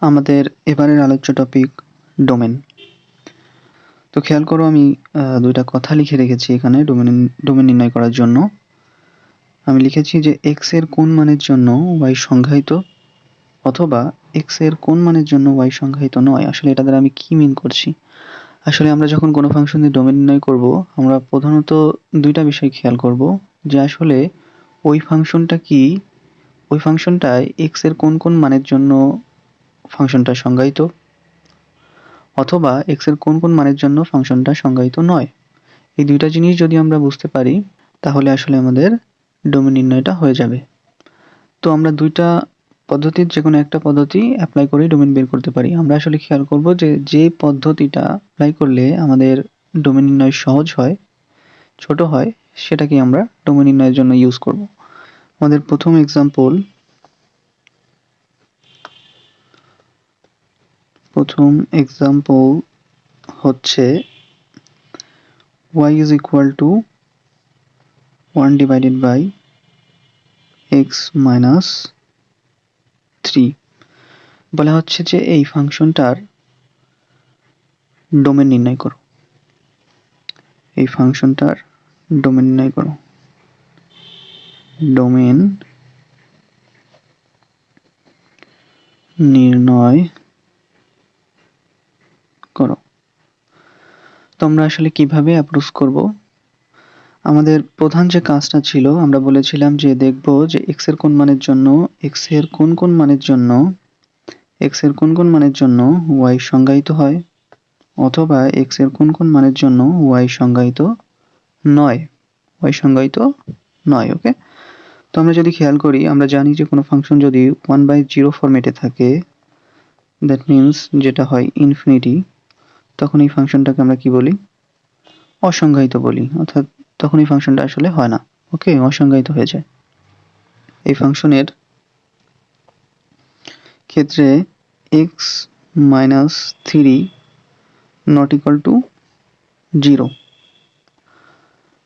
আমাদের এবারের আলোচ্য টপিক ডোমেন। তো খেয়াল করো, আমি দুইটা কথা লিখে রেখেছি এখানে ডোমেন নির্ণয় করার জন্য। আমি লিখেছি যে এক্স এর কোন মানের জন্য ওয়াই সংজ্ঞায়িত, অথবা এক্স এর কোন মানের জন্য ওয়াই সংজ্ঞায়িত নয়। আসলে এটা দ্বারা আমি কি মিন করছি? আসলে আমরা যখন কোনো ফাংশনের ডোমেন নির্ণয় করব, আমরা প্রধানত দুইটা বিষয় খেয়াল করব, যে আসলে ওই ফাংশনটা কি, ওই ফাংশনটায় এক্স এর কোন কোন মানের জন্য ফাংশনটা সংজ্ঞায়িত, অথবা এক্স এর কোন কোন মানের জন্য ফাংশনটা সংজ্ঞায়িত নয়। এই দুইটা জিনিস যদি আমরা বুঝতে পারি, তাহলে আসলে আমাদের ডোমেন নির্ণয়টা হয়ে যাবে। তো আমরা দুইটা পদ্ধতির যে কোনো একটা পদ্ধতি অ্যাপ্লাই করে ডোমেন বের করতে পারি। আমরা আসলে খেয়াল করব যে পদ্ধতিটা অ্যাপ্লাই করলে আমাদের ডোমেন নির্ণয় সহজ হয়, ছোট হয়, সেটাকে আমরা ডোমেন নির্ণয়ের জন্য ইউজ করব। আমাদের প্রথম এক্সাম্পল হচ্ছে y is equal to 1 divided by x minus 3। বলা হচ্ছে যে এই ফাংশনটার ডোমেন নির্ণয় করো। এই ফাংশনটার ডোমেন নির্ণয় করো। ডোমেন নির্ণয় করো। তো আমরা আসলে কিভাবে অ্যাপ্রোচ করব? আমাদের প্রধান যে কাজটা ছিল, আমরা বলেছিলাম যে দেখব যে x এর কোন মানের জন্য y সংজ্ঞায়িত হয়, অথবা x এর কোন কোন মানের জন্য y সংজ্ঞায়িত নয়। ওকে, তো আমরা যদি খেয়াল করি, আমরা জানি যে কোনো ফাংশন যদি 1/0 ফরম্যাটে থাকে, দ্যাট মিনস যেটা হয় ইনফিনিটি, তখন এই ফাংশনটাকে আমরা কি বলি? অসংজ্ঞায়িত বলি। অর্থাৎ তখন এই ফাংশনটা আসলে হয় না। ওকে, অসংজ্ঞায়িত হয়ে যায়। এই ফাংশনের ক্ষেত্রে x minus 3 not equal to 0।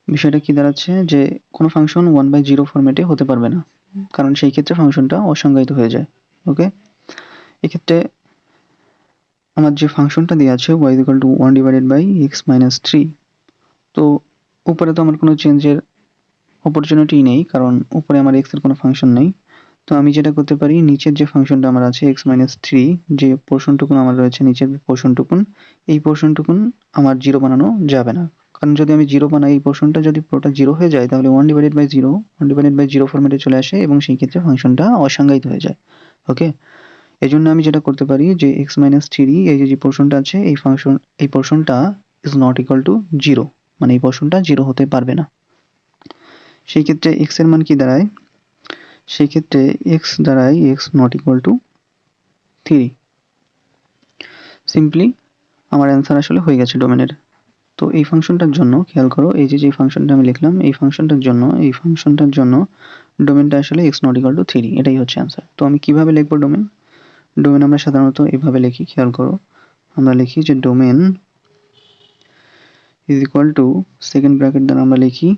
বিষয়টা কি দাঁড়াচ্ছে, যে কোনো ফাংশন 1/0 ফরম্যাটে হতে পারবে না, কারণ সেই ক্ষেত্রে ফাংশনটা অসংজ্ঞায়িত হয়ে যায়। ওকে, এক্ষেত্রে আমার যে ফাংশনটা দেওয়া আছে y is equal to 1 divided by x minus 3, তো উপরে তো আমার কোনো চেঞ্জের অপরচুনিটি নেই, কারণ উপরে আমার x এর কোনো ফাংশন নেই। তো আমি যেটা করতে পারি, নিচের যে ফাংশনটা আমার আছে x minus 3, যে পোর্শনটুকুন আমার রয়েছে, নিচের পোর্শনটুকুন, এই পোর্শনটুকুন আমার 0 বানানো যাবে না। কারণ যদি আমি 0 বানাই, এই পোর্শনটা যদি পুরোটা 0 হয়ে যায়, তাহলে 1 divided by 0 ফরম্যাটে চলে আসে, এবং সেই ক্ষেত্রে ফাংশনটা অসংজ্ঞায়িত হয়ে যায়। ওকে, এই জন্য আমি যেটা করতে পারি, যে x minus 3 এই যে পোর্শনটা আছে, এই পোর্শনটা is not equal to 0, মানে এই পোর্শনটা 0 হতে পারবে না। সেই ক্ষেত্রে x এর মান কি দাঁড়ায়? সেই ক্ষেত্রে x দাঁড়ায় x not equal to 3। Simply আমার অ্যান্সার আসলে হয়ে গেছে ডোমেনের। তো এই ফাংশনটার জন্য খেয়াল করো, এই যে ফাংশনটা আমি লিখলাম, এই ফাংশনটার জন্য ডোমেনটা আসলে x not equal to 3, এটাই হচ্ছে অ্যান্সার। তো আমি কিভাবে লিখবো ডোমেন? ডোমেন আমরা সাধারণত এভাবে লিখি, খেয়াল করো, আমরা লিখি যে domain is equal to, second bracket দ্বারা আমরা লিখি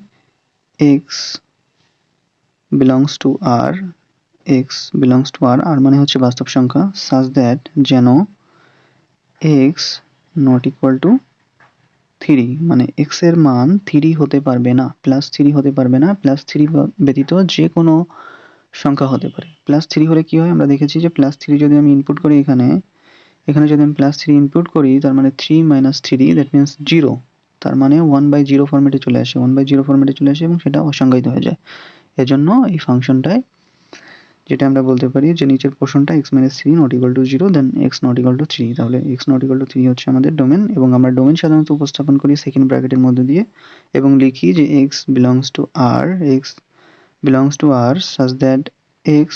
x belongs to r, r মানে হচ্ছে বাস্তব সংখ্যা, such that যেন x not equal to 3, মানে x এর মান 3 হতে পারবে না, +3 হতে পারবে না, +3 ব্যতীত যে কোনো সংখ্যা হতে পারে। +3 হলে কি হয়, আমরা দেখেছি যে +3 যদি আমি ইনপুট করি, এখানে যদি আমি +3 ইনপুট করি, তার মানে 3 - 3 দ্যাট মিনস 0, তার মানে 1/0 ফরম্যাটে চলে আসে, এবং সেটা অসংজ্ঞায়িত হয়ে যায়। এজন্য এই ফাংশনটায় যেটা আমরা বলতে পারি, যে নিচের পোর্শনটা x - 3 not equal to 0, then x not equal to 3, তাহলে x not equal to 3 হচ্ছে আমাদের ডোমেন। এবং আমরা ডোমেন সাধারণত উপস্থাপন করি সেকেন্ড ব্র্যাকেটের মধ্যে দিয়ে, এবং লিখি যে x belongs to r such that x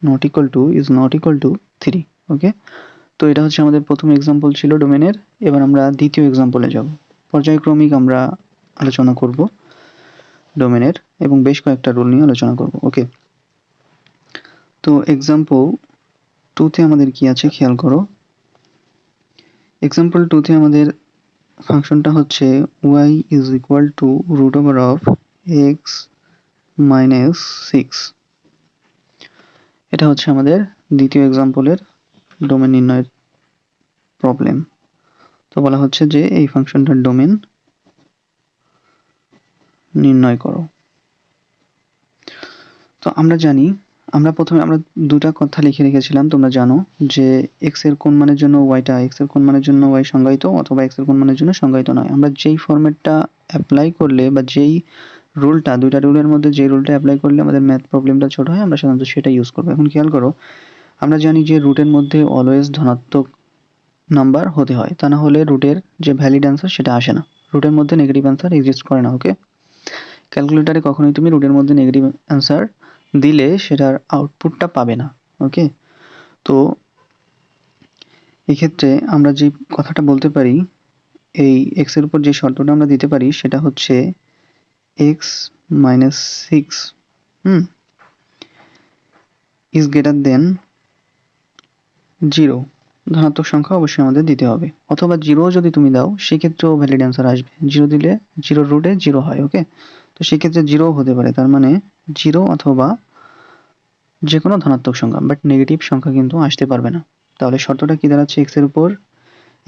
not equal to is not equal to 3। ওকে, তো এটা হচ্ছে আমাদের প্রথম এক্সাম্পল ছিল ডোমেনের। এবার আমরা দ্বিতীয় এক্সাম্পলে যাব। পর্যায়ক্রমিক আমরা আলোচনা করব ডোমেনের, এবং বেশ কয়েকটা রুল নিয়ে আলোচনা করব। ওকে, তো এক্সাম্পল 2তে আমাদের কি আছে খেয়াল করো। এক্সাম্পল 2তে আমাদের ফাংশনটা হচ্ছে y is equal to √of x minus 6। এটা হচ্ছে আমাদের দ্বিতীয় এক্সাম্পলের ডোমেন নির্ণয়ের প্রবলেম। তো বলা হচ্ছে যে এই ফাংশনটার ডোমেন নির্ণয় করো। তো আমরা জানি, প্রথমে আমরা দুটা কথা লিখে রেখেছিলাম, তোমরা জানো যে এক্স এর কোন মানের জন্য ওয়াইটা এক্স এর কোন মানের জন্য ওয়াই সংজ্ঞায়িত অথবা এক্স এর কোন মানের জন্য সংজ্ঞায়িত নয়। আমরা যেই ফরম্যাটটা অ্যাপ্লাই করলে বা যেই রুলটা, দুইটা রুলের মধ্যে যে রুলটা অ্যাপ্লাই করলে আমাদের ম্যাথ প্রবলেমটা ছোট হয়, আমরা সাধারণত সেটা ইউজ করবো। এখন খেয়াল করো, আমরা জানি যে রুটের মধ্যে অলওয়েজ ধনাত্মক নাম্বার হতে হয়, তা না হলে রুটের যে ভ্যালিড অ্যান্সার সেটা আসে না। রুটের মধ্যে নেগেটিভ অ্যান্সার এক্সিস্ট করে না। ওকে, ক্যালকুলেটারে কখনোই তুমি রুটের মধ্যে নেগেটিভ অ্যান্সার দিলে সেটার আউটপুটটা পাবে না। ওকে, তো এক্ষেত্রে আমরা যে কথাটা বলতে পারি, এই এক্স এর উপর যে শর্তটা আমরা দিতে পারি সেটা হচ্ছে x minus six is greater then zero. ধনাত্মক সংখ্যা অবশ্যই আমাদের দিতে হবে, অথবা জিরো যদি তুমি দাও সেক্ষেত্রেও ভ্যালিড অ্যান্সার আসবে। জিরো দিলে জিরোর রুটে জিরো হয়। ওকে, তো সেক্ষেত্রে জিরো হতে পারে, তার মানে জিরো অথবা যে কোনো ধনাত্মক সংখ্যা, বাট নেগেটিভ সংখ্যা কিন্তু আসতে পারবে না। তাহলে শর্তটা কি দাঁড়াচ্ছে, এক্স এর উপর,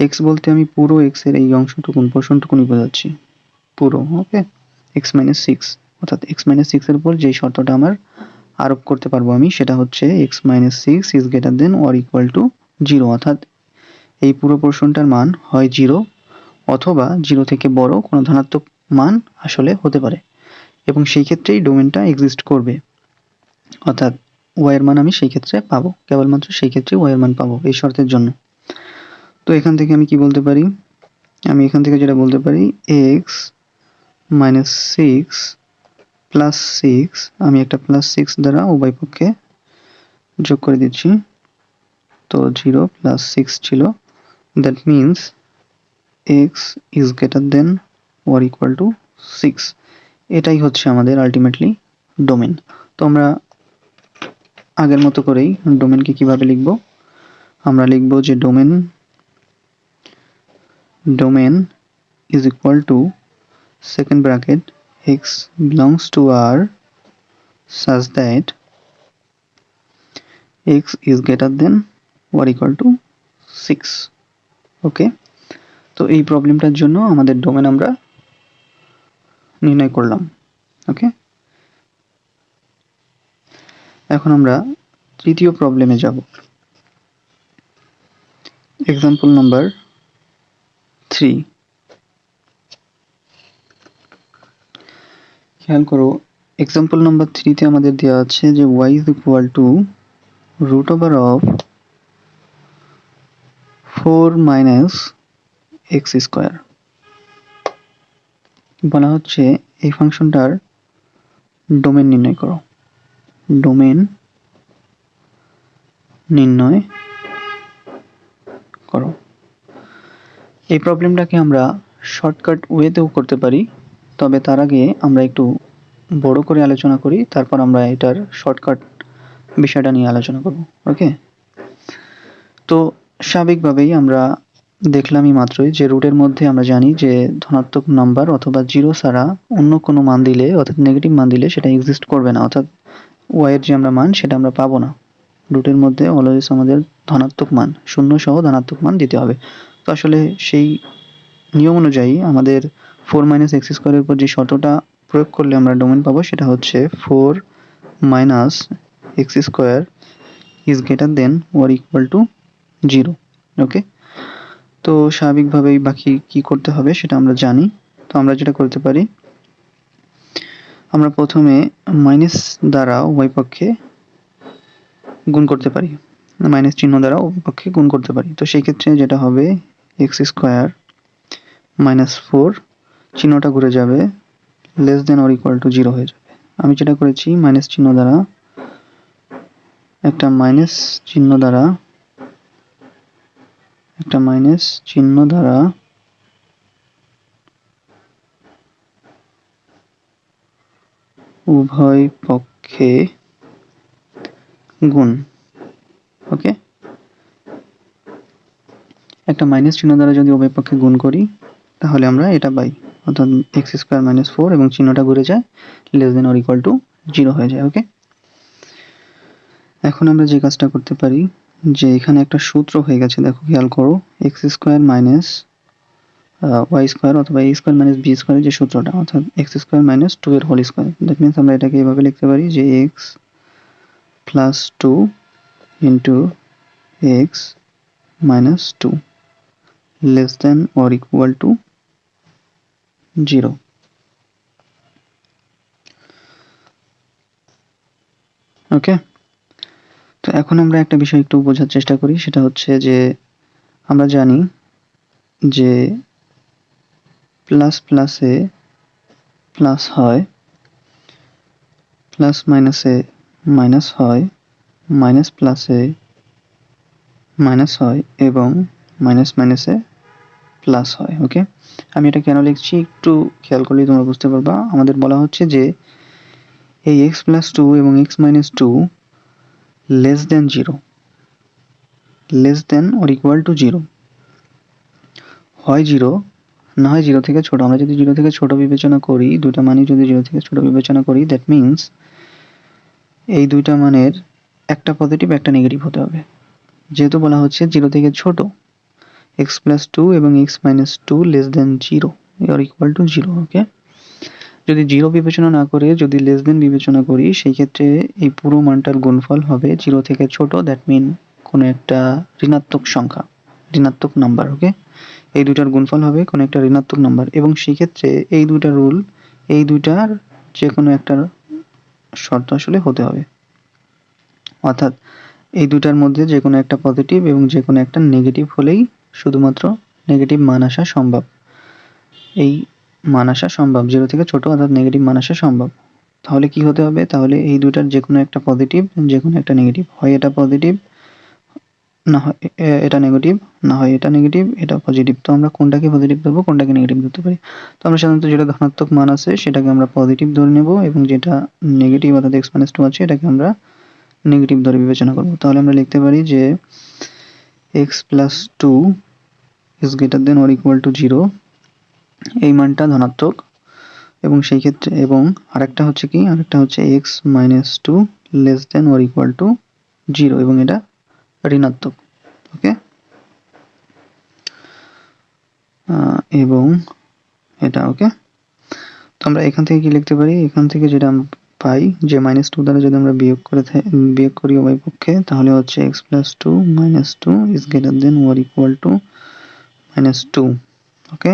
এক্স বলতে আমি পুরো এক্স এর এই অংশটুকুন পোর্শনটুকুনি বোঝাচ্ছি, পুরো। ওকে, এক্স মাইনাস সিক্স, অর্থাৎ এক্স মাইনাস সিক্সের উপর যেই শর্তটা আমার আরোপ করতে পারবো আমি, সেটা হচ্ছে x minus six is greater than or equal to zero. অর্থাৎ এই পুরো পোর্শনটার মান হয় জিরো অথবা জিরো থেকে বড় কোনো ধনাত্মক মান আসলে হতে পারে, এবং সেই ক্ষেত্রেই ডোমেনটা এক্সিস্ট করবে। অর্থাৎ ওয়াই এর মান আমি সেই ক্ষেত্রে পাবো, কেবলমাত্র সেই ক্ষেত্রে ওয়াই এর মান পাবো এই শর্তের জন্য। তো এখান থেকে আমি কি বলতে পারি, আমি এখান থেকে যেটা বলতে পারি, x minus six plus six, আমি একটা প্লাস সিক্স দ্বারা উভয় পক্ষে যোগ করে দিচ্ছি। তো জিরো প্লাস সিক্স ছিল, that means x is greater than or equal two six. এটাই হচ্ছে আমাদের আলটিমেটলি ডোমেন। তো আমরা আগের মতো করেই ডোমেনকে কিভাবে লিখব, আমরা লিখব যে domain is equal two second bracket x belongs to R such that x is greater than or equal to 6. ওকে, তো এই প্রবলেমটার জন্য আমাদের ডোমেন আমরা নির্ণয় করলাম। ওকে, এখন আমরা তৃতীয় প্রবলেমে যাব। Example number 3। খেয়াল করো, এক্সাম্পল নাম্বার 3 তে আমাদের দেওয়া আছে যে y is equal to root over of 4 minus x square। বলা হচ্ছে এই ফাংশনটার ডোমেন নির্ণয় করো। ডোমেন নির্ণয় করো। এই প্রবলেমটাকে আমরা শর্টকাট ওয়েতেও করতে পারি, তবে তার আগে আমরা একটু বড় করে আলোচনা করি, তারপর আমরা এটার শর্টকাট বিষয়টা নিয়ে আলোচনা করব। ওকে, তো স্বাভাবিকভাবেই আমরা দেখলামই মাত্রই যে রুটের মধ্যে আমরা জানি যে ধনাত্মক নাম্বার অথবা জিরো ছাড়া অন্য কোনো মান দিলে, অর্থাৎ নেগেটিভ মান দিলে সেটা এক্সিস্ট করবে না, অর্থাৎ ওয়াই এর যে আমরা মান সেটা আমরা পাবো না। রুটের মধ্যে অলওয়েজ আমাদের ধনাত্মক মান, শূন্য সহ ধনাত্মক মান দিতে হবে। তো আসলে সেই নিয়ম অনুযায়ী আমাদের 4 মাইনাস এক্স স্কোয়ারের উপর যে শর্তটা প্রয়োগ করলে আমরা ডোমেন পাবো সেটা হচ্ছে 4 minus x square is greater than or equal to zero. Okay, তো স্বাভাবিকভাবেই বাকি কি করতে হবে সেটা আমরা জানি। তো আমরা যেটা করতে পারি, আমরা প্রথমে মাইনাস দ্বারা উভয় পক্ষে গুণ করতে পারি, মাইনাস চিহ্ন দ্বারা উভয় পক্ষে গুণ করতে পারি। তো সেই ক্ষেত্রে যেটা হবে এক্স স্কোয়ার মাইনাস 4, চিহ্নটা ঘুরে যাবে, less than or equal to zero হয়ে যাবে। আমি যেটা করেছি মাইনাস চিহ্ন দ্বারা, একটা মাইনাস চিহ্ন দ্বারা উভয় পক্ষে গুণ। ওকে, একটা মাইনাস চিহ্ন দ্বারা যদি উভয় পক্ষে গুণ করি তাহলে আমরা এটা পাই, অর্থাৎ এক্স স্কোয়ার মাইনাস 4 এবং চিহ্নটা ঘুরে যায়, less than or equal to zero হয়ে যায়। ওকে, এখন আমরা যে কাজটা করতে পারি যে এখানে একটা সূত্র হয়ে গেছে, দেখো খেয়াল করো, x square minus y square অথবা এ স্কোয়ার মাইনাস বি স্কোয়ারের যে সূত্রটা, অর্থাৎ এক্স স্কোয়ার মাইনাস টু এর হোল স্কোয়ার। দ্যাট মিনস আমরা এটাকে এভাবে লিখতে পারি যে x plus two into x minus two less than or equal to 0। Okay, তো এখন আমরা একটা বিষয় একটু বোঝার চেষ্টা করি, সেটা হচ্ছে যে আমরা জানি যে প্লাস প্লাসে প্লাস হয়, প্লাস মাইনাসে মাইনাস হয়, মাইনাস প্লাসে মাইনাস হয় এবং মাইনাস মাইনাসে প্লাস হয়। ওকে, আমি এটা কেন লিখছি একটু খেয়াল করলেই তোমরা বুঝতে পারবা। আমাদের বলা হচ্ছে যে এই এক্স প্লাস টু এবং x minus two less than zero, less than or equal to zero, হয় জিরো না হয় জিরো থেকে ছোট। আমরা যদি জিরো থেকে ছোট বিবেচনা করি, দুটা মানই যদি জিরো থেকে ছোট বিবেচনা করি, দ্যাট মিনস এই দুইটা মানের একটা পজিটিভ একটা নেগেটিভ হতে হবে। যেহেতু বলা হচ্ছে জিরো থেকে ছোট, এক্স প্লাস টু এবং x minus two less than zero or equal to zero. Okay, যদি জিরো বিবেচনা না করে যদি লেস দেন বিবেচনা করি, সেই ক্ষেত্রে এই পুরো মানটার গুণফল হবে জিরো থেকে ছোট, দ্যাট মিন কোনো একটা ঋণাত্মক সংখ্যা, ঋণাত্মক নাম্বার। ওকে, এই দুইটার গুণফল হবে কোনো একটা ঋণাত্মক নাম্বার, এবং সেই ক্ষেত্রে এই দুইটা রুল, এই দুইটার যে কোনো একটা শর্ত আসলে হতে হবে, অর্থাৎ এই দুইটার মধ্যে যে কোনো একটা পজিটিভ এবং যে কোনো একটা নেগেটিভ হলেই শুধুমাত্র নেগেটিভ মান আসা সম্ভব। এই মান আসা সম্ভব জিরো থেকে ছোট, অর্থাৎ নেগেটিভ মান আসা সম্ভব। তাহলে কি হতে হবে, তাহলে এই দুইটার যে কোনো একটা পজিটিভ, যে কোনো একটা নেগেটিভ, হয় এটা পজিটিভ না হয় এটা নেগেটিভ, না হয় এটা নেগেটিভ এটা পজিটিভ। তো আমরা কোনটাকে পজিটিভ ধরবো কোনটাকে নেগেটিভ ধরতে পারি? তো আমরা সাধারণত যেটা ধনাত্মক মান আছে সেটাকে আমরা পজিটিভ ধরে নেব, এবং যেটা নেগেটিভ অর্থাৎ এক্স মাইনাস টু আছে এটাকে আমরা নেগেটিভ ধরে বিবেচনা করব। তাহলে আমরা লিখতে পারি যে x plus two is greater than or equal to zero, এই মানটা ধনাত্মক, এবং সেই ক্ষেত্রে এবং আরেকটা হচ্ছে কি, আরেকটা হচ্ছে x minus two less than or equal to zero, এবং এটা ঋণাত্মক। ওকে, এবং এটা ওকে। তো আমরা এখান থেকে কি লিখতে পারি, এখান থেকে যেটা আমরা পাই যে মাইনাস টু দ্বারা যদি আমরা বিয়োগ করি উভয় পক্ষে, তাহলে হচ্ছে x plus two minus two is greater than or equal to minus two. Okay,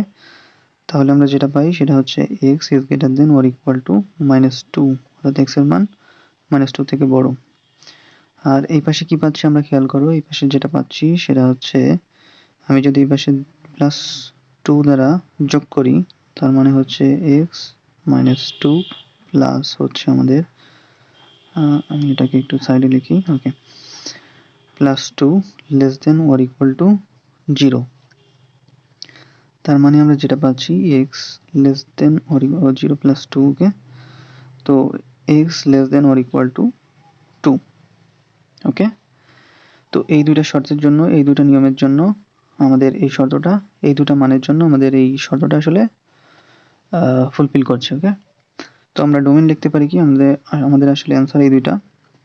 তাহলে আমরা যেটা পাই সেটা হচ্ছে x is greater than or equal to minus two, অর্থাৎ এক্স এর মান মাইনাস টু থেকে বড়। আর এই পাশে কি পাচ্ছি আমরা খেয়াল করো, এই পাশে যেটা পাচ্ছি সেটা হচ্ছে আমি যদি এই পাশে প্লাস টু দ্বারা যোগ করি, তার মানে হচ্ছে এক্স মাইনাস টু প্লাস হচ্ছে আমাদের আমি এটাকে একটু সাইডে লিখি। Okay, plus two less than or equal to zero. তার মানে আমরা যেটা পাচ্ছি x less than or zero plus two. Okay, তো x less than or equal to two. Okay, তো এই দুইটা শর্তের জন্য, এই দুটো নিয়মের জন্য আমাদের এই শর্তটা, এই দুটো মানের জন্য আমাদের এই শর্তটা আসলে ফুলফিল করছে। ওকে, তো আমরা ডোমেন লিখতে পারি কি, আমাদের আসলে অ্যান্সার এই দুইটা,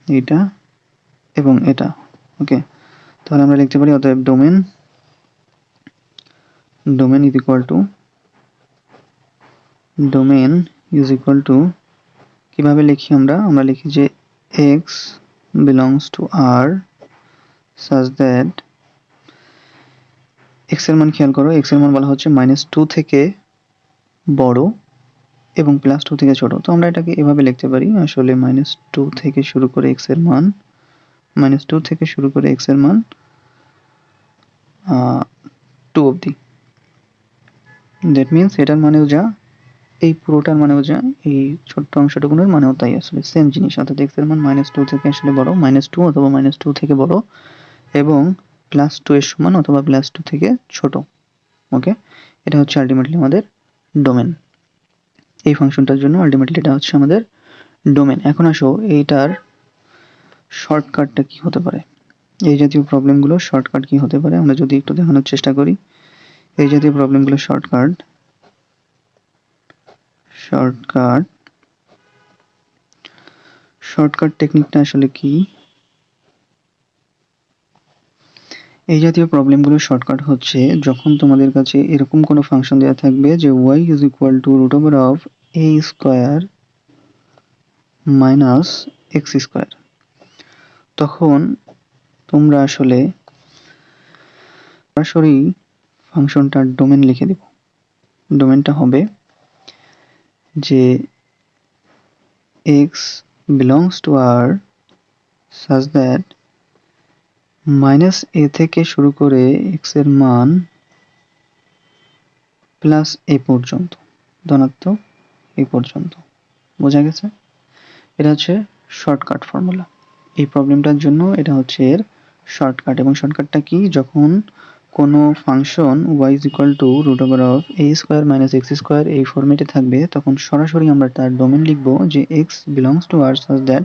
এইটা এবং এটা। ওকে, তাহলে আমরা লিখতে পারি অতএব ডোমেন ইজ ইকুয়াল টু কিভাবে লিখি আমরা লিখি যে x belongs to R such that x এর মান খেয়াল করো, এক্স এর মান বলা হচ্ছে মাইনাস টু থেকে বড় এবং প্লাস টু থেকে ছোট। তো আমরা এটাকে এভাবে লিখতে পারি, আসলে মাইনাস টু থেকে শুরু করে এক্স এর মান, মাইনাস টু থেকে শুরু করে এক্স এর মান টু অবধি। দ্যাট মিনস এটার মানেও যা, এই পুরোটার মানেও যা, এই ছোট্ট অংশটুকুনের মানেও তাই, আসলে সেম জিনিস। অর্থাৎ এক্স এর মান মাইনাস টু থেকে আসলে বড়, মাইনাস টু অথবা মাইনাস টু থেকে বড়, এবং প্লাস টু এর সমান অথবা প্লাস টু থেকে ছোট। ওকে, এটা হচ্ছে আলটিমেটলি আমাদের ডোমেন। এই ফাংশনটার জন্য আলটিমেটলি এটা হচ্ছে আমাদের ডোমেন। এখন আসো এইটার শর্টকাটটা কি হতে পারে, এই জাতীয় প্রবলেমগুলো শর্টকাট কি হতে পারে আমরা যদি একটু দেখানোর চেষ্টা করি। এই জাতীয় প্রবলেমগুলো শর্টকাট টেকনিকটা আসলে কি, এই জাতীয় প্রবলেমগুলোর শর্টকাট হচ্ছে যখন তোমাদের কাছে এরকম কোনো ফাংশন দেওয়া থাকবে যে y is equal to root over of a square minus x square, তখন তোমরা আসলে সরাসরি ফাংশনটার ডোমেন লিখে দেব। ডোমেনটা হবে যে x belongs to R such that minus a থেকে শুরু করে x এর মান প্লাস এ পর্যন্ত, ধনাত্মক এই পর্যন্ত। বোঝা গেছে? এটা হচ্ছে শর্টকাট ফর্মুলা। এই প্রবলেমটার জন্য এটা হচ্ছে এর শর্টকাট। এবং শর্টকাটটা কি? যখন কোনো function y is equal to root over of a square minus x square এই ফরম্যাটে থাকবে, তখন সরাসরি আমরা তার ডোমেন লিখব যে x belongs to R such that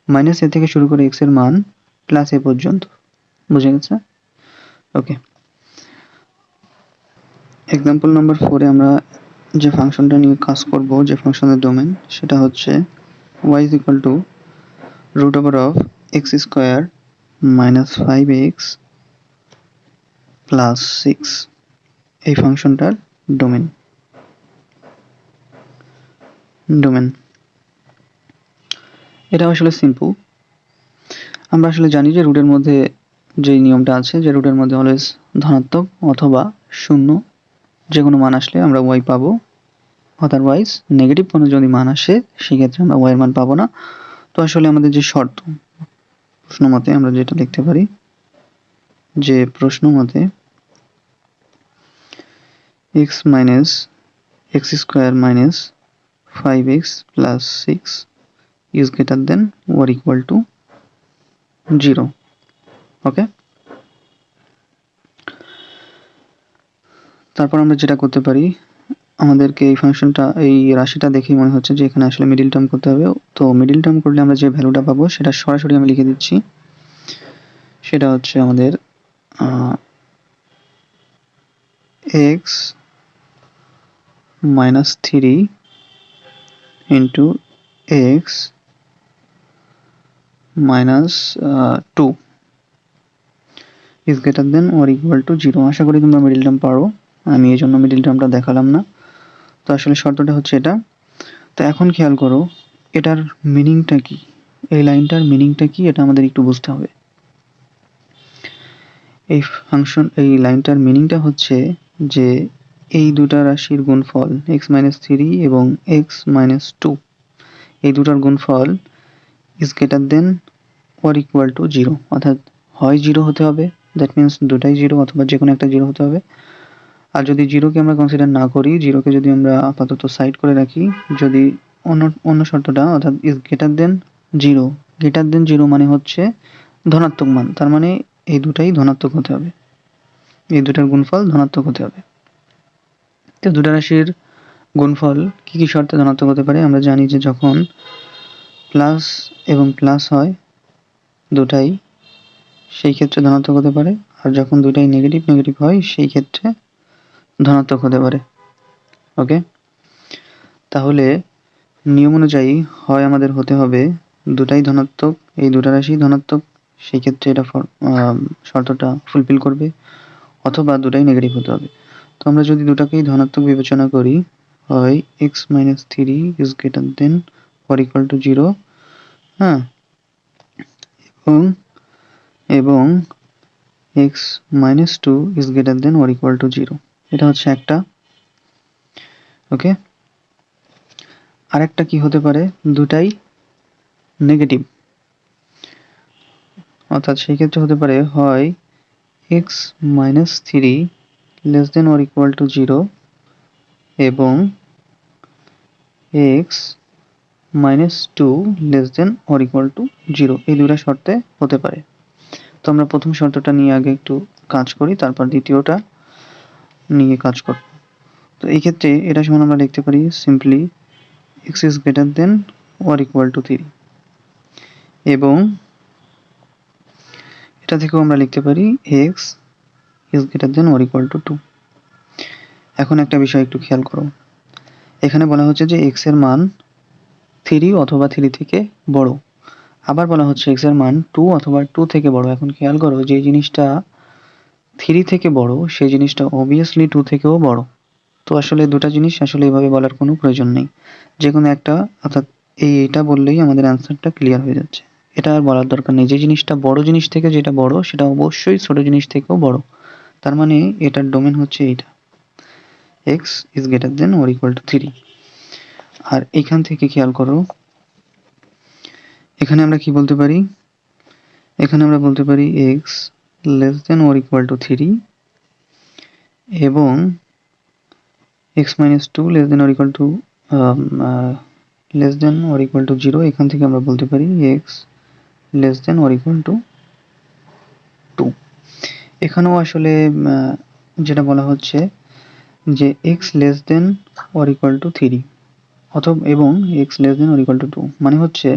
minus a থেকে শুরু করে x এর মান প্লাস এ পর্যন্ত। বুঝে গেছে? ওকে, এক্সাম্পল নাম্বার 4 এ আমরা যে ফাংশনটা নিয়ে কাজ করব, যে ফাংশনের ডোমেন, সেটা হচ্ছে y is equal to root over of x square minus 5x plus 6 এই ফাংশনটার ডোমেন। এটা আসলে সিম্পল। আমরা আসলে জানি যে রুটের মধ্যে যে নিয়মটা আছে, যে রুটের মধ্যে অলওয়েজ ধনাত্মক অথবা শূন্য যে কোনো মান আসলে আমরা y পাবো, আদারওয়াইজ নেগেটিভ কোনো যদি মান আসে সেক্ষেত্রে আমরা y এর মান পাবো না। তো আসলে আমাদের যে শর্ত, প্রশ্ন মতে আমরা যেটা লিখতে পারি যে প্রশ্ন মতে x minus x square minus 5x plus 6 is greater than or equal to 0. ওকে, তারপর আমরা যেটা করতে পারি, আমাদেরকে এই ফাংশনটা, এই রাশিটা দেখেই মনে হচ্ছে যে এখানে আসলে মিডল টার্ম করতে হবে। তো মিডল টার্ম করলে আমরা যে ভ্যালুটা পাবো সেটা সরাসরি আমি লিখে দিচ্ছি। সেটা হচ্ছে আমাদের x minus 3 into x minus 2 is greater than or equal to 0. আশা করি তোমরা মিডল টার্ম পারো, আমি এই জন্য মিডল টার্মটা দেখালাম না। তো আসলে শর্তটা হচ্ছে এটা। তো এখন খেয়াল করো এটার মিনিংটা কি, এই লাইনটার মিনিংটা কি, এটা আমাদের একটু বুঝতে হবে। এই ফাংশন, এই লাইনটার মিনিংটা হচ্ছে যে এই দুটা রাশির গুণফল x minus 3 এবং x minus 2, এই দুটার গুণফল is greater than or equal to 0, অর্থাৎ হয় 0 হতে হবে, দ্যাট মিন্স দুটাই 0 অথবা যে কোনো একটা 0 হতে হবে। আর যদি 0কে আমরা কনসিডার না করি, 0কে যদি আমরা আপাতত সাইড করে রাখি, যদি অন্য শর্তটা অর্থাৎ is greater than 0, greater than 0 মানে হচ্ছে ধনাত্মক মান, তার মানে এই দুটাই ধনাত্মক হতে হবে, এই দুটার গুণফল ধনাত্মক হতে হবে। তো দুটা রাশির গুণফল কি কি শর্তে ধনাত্মক হতে পারে? আমরা জানি যে যখন প্লাস এবং প্লাস হয় দুটাই, সেই ক্ষেত্রে ধনাত্মক হতে পারে, আর যখন দুটাই নেগেটিভ নেগেটিভ হয় সেই ক্ষেত্রে ধনাত্মক হতে পারে। ওকে, তাহলে নিয়ম অনুযায়ী হয় আমাদের হতে হবে দুটাই ধনাত্মক, এই দুটা রাশি ধনাত্মক, সেই ক্ষেত্রে এটা শর্তটা ফুলফিল করবে, অথবা দুটাই নেগেটিভ হতে হবে। তো আমরা যদি দুটাকেই ধনাত্মক বিবেচনা করি, হয় x minus 3 is greater than or equal to 0, হ্যাঁ, এবং x minus 2 is greater than or equal to 0, এটা হচ্ছে একটা। ওকে, আরেকটা কি হতে পারে? দুটাই নেগেটিভ, অর্থাৎ সেই ক্ষেত্রে হতে পারে হয় x minus 3 less than or equal to 0 এবং x minus 2 less than or equal to 0, এই দুটা শর্তে হতে পারে। তো আমরা প্রথম শর্তটা নিয়ে আগে একটু কাজ করি, তারপর দ্বিতীয়টা নিয়ে কাজ করব। তো এই ক্ষেত্রে এটা সমান আমরা লিখতে পারি simply x is greater than or equal to 3, এবং এটা থেকেও আমরা লিখতে পারি x is greater than or equal to 2। এখন একটা বিষয় একটু খেয়াল করো, এখানে বলা হচ্ছে যে x এর মান 3 অথবা 3 থেকে বড়, আবার বলা হচ্ছে x এর মান 2 অথবা 2 থেকে বড়। এখন খেয়াল করো যে জিনিসটা 3 থেকে বড় সেই জিনিসটা অবভিয়াসলি 2 থেকেও বড়। তো আসলে দুটো জিনিস আসলে এভাবে বলার কোনো প্রয়োজন নেই। যেকোনো একটা অর্থাৎ এইটা বললেই আমাদের অ্যান্সারটা ক্লিয়ার হয়ে যাচ্ছে। এটা আর বলার দরকার নেই। যে জিনিসটা বড় জিনিস থেকে যেটা বড় সেটা অবশ্যই ছোট জিনিস থেকেও বড়। তার মানে এটার ডোমেন হচ্ছে এইটা, x is greater than or equal to 3। আর এখান থেকে খেয়াল করো, এখানে আমরা কি বলতে পারি, এখানে আমরা বলতে পারি x less than or equal to 3 এবং x minus 2 less than or equal to less than or equal to 0। এখান থেকে আমরা বলতে পারি x less than or equal to 2। এখানেও আসলে যেটা বলা হচ্ছে যে x less than or equal to 3 অথবা এবং x less than or equal to 2 মানে হচ্ছে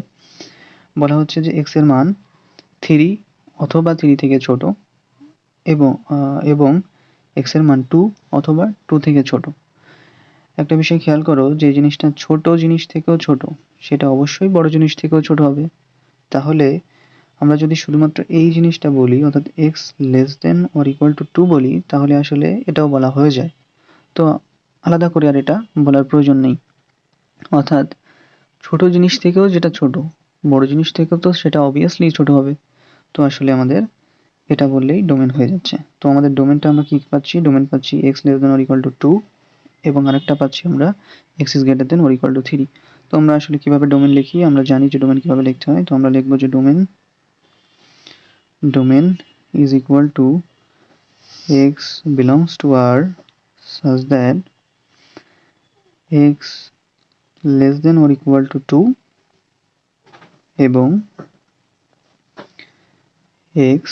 বলা হচ্ছে যে x এর মান 3 অথবা 3 থেকে ছোট এবং x এর মান 2 অথবা 2 থেকে ছোট। একটা বিষয় খেয়াল করো, যে জিনিসটা ছোট জিনিস থেকেও ছোট সেটা অবশ্যই বড় জিনিস থেকেও ছোট হবে। তাহলে আমরা যদি শুধুমাত্র এই জিনিসটা বলি অর্থাৎ x less than or equal to 2 বলি তাহলে আসলে এটাও বলা হয়ে যায়। তো আলাদা করে আর এটা বলার প্রয়োজন নেই। অর্থাৎ ছোট জিনিস থেকেও যেটা ছোট বড় জিনিস থেকেও তো সেটা অবভিয়াসলি ছোট হবে। তো আসলে আমাদের এটা বললেই ডোমেন হয়ে যাচ্ছে। তো আমাদের ডোমেনটা আমরা কি পাচ্ছি, ডোমেন পাচ্ছি x less than or equal to 2 এবং আরেকটা পাচ্ছি আমরা x is greater than or equal to 3। তো আমরা আসলে কিভাবে ডোমেন লিখি, আমরা জানি যে ডোমেন কিভাবে লিখতে হয়। তো আমরা লিখবো যে domain is equal to x belongs to R such that x less than or equal to 2 এবং x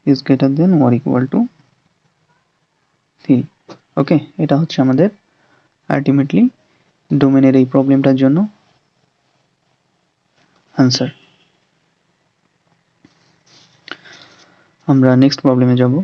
is greater than or equal to 3। ওকে, এটা হচ্ছে আমাদের আলটিমেটলি ডোমেনের এই প্রবলেমটার জন্য আনসার। আমরা নেক্সট প্রবলেমে যাব।